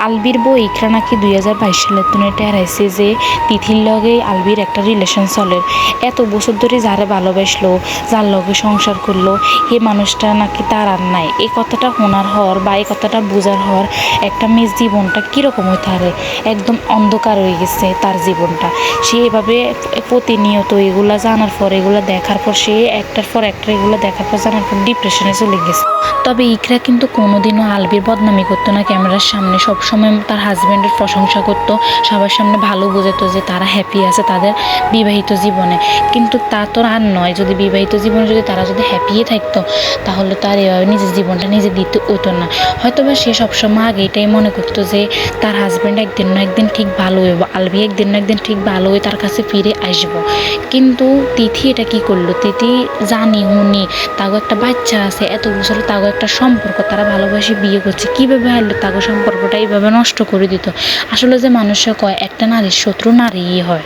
আলবির বউ ইকরা নাকি 2022 সালের তুনে হারাইছে যে তিথির লগে আলবির একটা রিলেশন চলে। এত বছর ধরে যারা ভালোবাসলো, যার লগে সংসার করলো, এই মানুষটা নাকি তার আর নাই। এই কথাটা শোনার হওয়ার বা এই কথাটা বোঝার হওয়ার একটা মেয়ের জীবনটা কীরকম হইতে পারে, একদম অন্ধকার হয়ে গেছে তার জীবনটা। সে এভাবে প্রতিনিয়ত এগুলা জানার পর, এগুলো দেখার পর, সে একটার পর একটা এগুলো দেখার পর জানার পর ডিপ্রেশনে চলে গেছে। তবে ইকরা কিন্তু কোনোদিনও আলবির বদনামি করতো না ক্যামেরার সামনে। সবসময় তার হাজব্যান্ডের প্রশংসা করতো, সবার সামনে ভালো বোঝাতো যে তারা হ্যাপি আছে তাদের বিবাহিত জীবনে। কিন্তু তা তো আর নয়। যদি বিবাহিত জীবনে যদি তারা যদি হ্যাপিই থাকতো, তাহলে তো আর এভাবে নিজের জীবনটা নিজে দিতে হতো না। হয়তো বা সে সবসময় আগে এটাই মনে করতো যে তার হাজব্যান্ড একদিন না একদিন ঠিক ভালো হইব, আলবি একদিন না একদিন ঠিক ভালো হয়ে তার কাছে ফিরে আসবো। কিন্তু তিথি এটা কি করলো? তিথি জানি হুনি তাগো একটা বাচ্চা আছে, এত বছর তাগো একটা সম্পর্ক, তারা ভালোবাসে বিয়ে করছে, কীভাবে হারলো তাগো সম্পর্কটা এইভাবে নষ্ট করে দিত? আসলে যে মানুষরা কয় একটা নারীর শত্রু নারীই হয়।